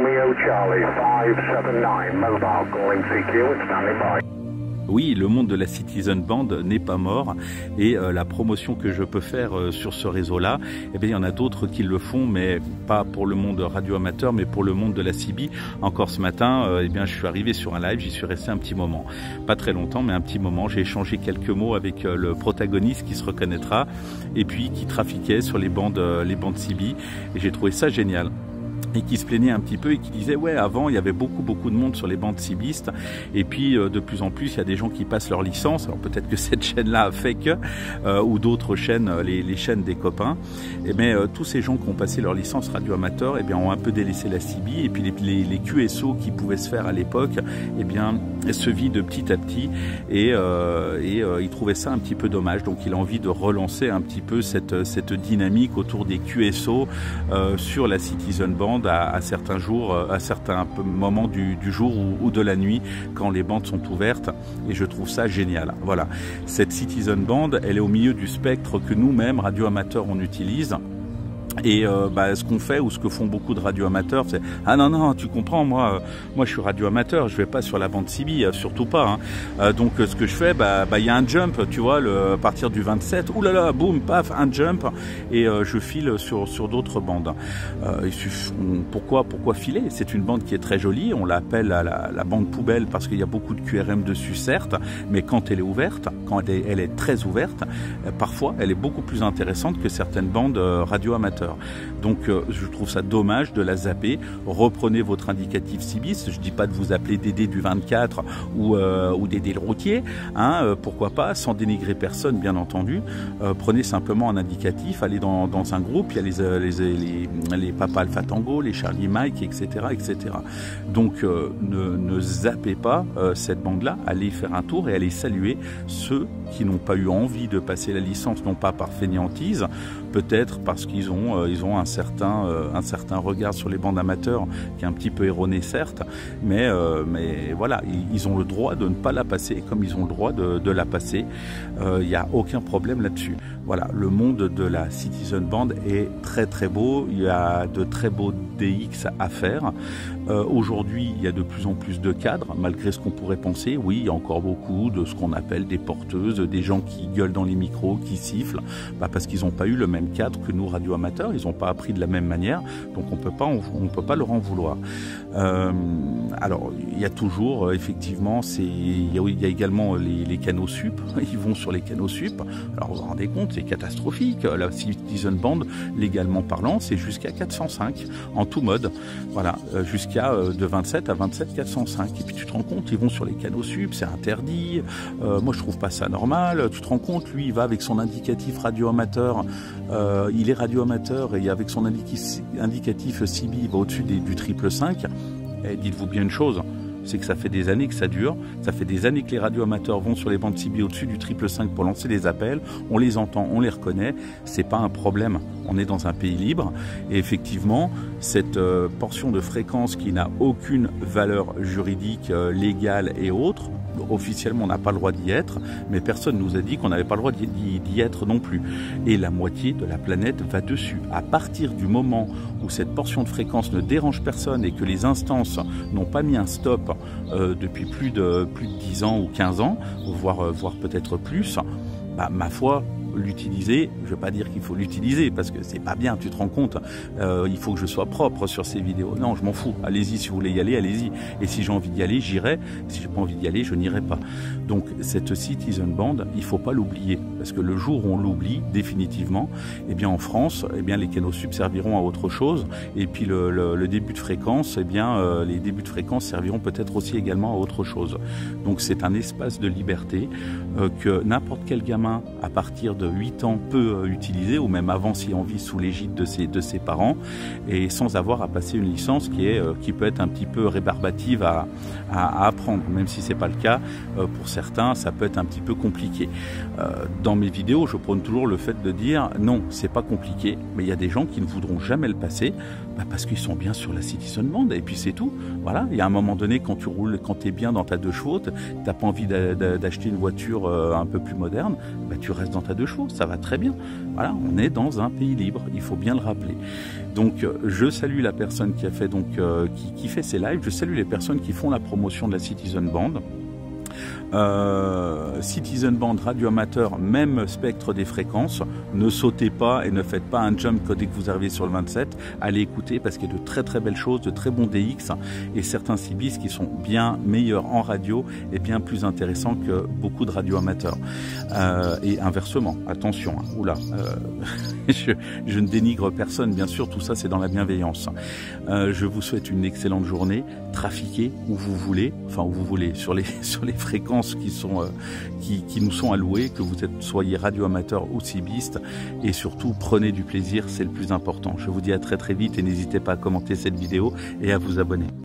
Romeo Charlie 579 mobile calling CQ and standing by. Oui, le monde de la Citizen Band n'est pas mort et la promotion que je peux faire sur ce réseau-là, eh bien, il y en a d'autres qui le font, mais pas pour le monde radio-amateur, mais pour le monde de la CB. Encore ce matin, eh bien, je suis arrivé sur un live, j'y suis resté un petit moment. Pas très longtemps, mais un petit moment. J'ai échangé quelques mots avec le protagoniste qui se reconnaîtra et puis qui trafiquait sur les bandes CB et j'ai trouvé ça génial. Et qui se plaignait un petit peu et qui disait ouais, avant il y avait beaucoup de monde sur les bandes cibistes et puis de plus en plus il y a des gens qui passent leur licence. Alors peut-être que cette chaîne-là a fait que ou d'autres chaînes, les chaînes des copains, et mais tous ces gens qui ont passé leur licence radio amateur, et bien ont un peu délaissé la CB et puis les QSO qui pouvaient se faire à l'époque, et bien se vident petit à petit et il trouvait ça un petit peu dommage. Donc il a envie de relancer un petit peu cette dynamique autour des QSO sur la Citizen Band à certains jours, à certains moments du jour ou de la nuit quand les bandes sont ouvertes, et je trouve ça génial. Voilà, cette Citizen Band, elle est au milieu du spectre que nous-mêmes, radio amateurs, on utilise. Et ce qu'on fait ou ce que font beaucoup de radio-amateurs, c'est ah non, tu comprends, moi je suis radio-amateur, je vais pas sur la bande CB, surtout pas. Hein. Donc ce que je fais, il y a un jump, tu vois, à partir du 27, oulala, boum, paf, un jump, et je file sur d'autres bandes. Pourquoi filer? C'est une bande qui est très jolie, on l'appelle la bande poubelle parce qu'il y a beaucoup de QRM dessus, certes, mais quand elle est ouverte, quand elle est très ouverte, parfois elle est beaucoup plus intéressante que certaines bandes radio-amateurs. Donc je trouve ça dommage de la zapper. Reprenez votre indicatif CIBIS. Je dis pas de vous appeler Dédé du 24 ou Dédé le routier, hein, pourquoi pas, sans dénigrer personne bien entendu. Prenez simplement un indicatif, allez dans un groupe, il y a les Papa Alpha Tango, les Charlie Mike, etc. Donc ne zappez pas cette bande-là, allez faire un tour et allez saluer ceux qui n'ont pas eu envie de passer la licence, non pas par fainéantise, peut-être parce qu'ils ont un certain regard sur les bandes amateurs qui est un petit peu erroné certes, mais voilà, ils ont le droit de ne pas la passer comme ils ont le droit de la passer. Il n'y a aucun problème là-dessus. Voilà, le monde de la Citizen Band est très beau, il y a de très beaux DX à faire. Aujourd'hui, il y a de plus en plus de cadres, malgré ce qu'on pourrait penser. Oui, il y a encore beaucoup de ce qu'on appelle des porteuses, des gens qui gueulent dans les micros, qui sifflent, parce qu'ils n'ont pas eu le même cadre que nous, radio-amateurs, ils n'ont pas appris de la même manière, donc on peut pas leur en vouloir. Alors, il y a toujours, effectivement, il y a également les canaux sup, ils vont sur les canaux sup, alors vous vous rendez compte, c'est catastrophique, la Citizen Band, légalement parlant, c'est jusqu'à 405, en tout mode, voilà, jusqu'à de 27 à 27 405, et puis tu te rends compte, ils vont sur les canaux sup, c'est interdit, moi je trouve pas ça normal, tu te rends compte, lui il va avec son indicatif radio-amateur, il est radio-amateur, et avec son indicatif CB, il va au-dessus du 555, et dites-vous bien une chose, c'est que ça fait des années que ça dure, ça fait des années que les radioamateurs vont sur les bandes CB au-dessus du 555 pour lancer des appels, on les entend, on les reconnaît, c'est pas un problème, on est dans un pays libre, et effectivement, cette portion de fréquence qui n'a aucune valeur juridique, légale et autre, officiellement on n'a pas le droit d'y être, mais personne nous a dit qu'on n'avait pas le droit d'y être non plus. Et la moitié de la planète va dessus. À partir du moment où cette portion de fréquence ne dérange personne et que les instances n'ont pas mis un stop depuis plus de 10 ans ou 15 ans, voire peut-être plus, ma foi, l'utiliser, je ne veux pas dire qu'il faut l'utiliser parce que c'est pas bien, tu te rends compte, il faut que je sois propre sur ces vidéos, non je m'en fous, allez-y si vous voulez y aller, allez-y, et si j'ai envie d'y aller, j'irai, si j'ai pas envie d'y aller, je n'irai pas. Donc cette Citizen Band, il faut pas l'oublier, parce que le jour où on l'oublie définitivement, eh bien en France, eh bien les canaux sub serviront à autre chose, et puis le début de fréquence, eh bien les débuts de fréquence serviront peut-être aussi également à autre chose. Donc c'est un espace de liberté que n'importe quel gamin à partir de 8 ans peut utiliser, ou même avant si on vit sous l'égide de ses parents, et sans avoir à passer une licence qui peut être un petit peu rébarbative à apprendre, même si c'est pas le cas pour certains, ça peut être un petit peu compliqué. Dans mes vidéos, je prône toujours le fait de dire non, c'est pas compliqué, mais il y a des gens qui ne voudront jamais le passer parce qu'ils sont bien sur la Citizen Band et puis c'est tout. Voilà, il y a un moment donné quand tu roules, quand tu es bien dans ta 2 chevaux, t'as pas envie d'acheter une voiture un peu plus moderne, tu restes dans ta 2 chevaux, ça va très bien. Voilà, on est dans un pays libre, il faut bien le rappeler. Donc je salue la personne qui a fait qui fait ces lives, je salue les personnes qui font la promotion de la Citizen Band. Citizen Band, radio amateur, même spectre des fréquences, ne sautez pas et ne faites pas un jump dès que vous arrivez sur le 27, allez écouter parce qu'il y a de très très belles choses, de très bons DX et certains CBs qui sont bien meilleurs en radio et bien plus intéressants que beaucoup de radio amateurs et inversement, attention, je ne dénigre personne, bien sûr, tout ça c'est dans la bienveillance. Je vous souhaite une excellente journée, trafiquez où vous voulez, sur les fréquences qui nous sont allouées, que vous soyez radioamateur ou cibiste, et surtout prenez du plaisir, c'est le plus important. Je vous dis à très très vite et n'hésitez pas à commenter cette vidéo et à vous abonner.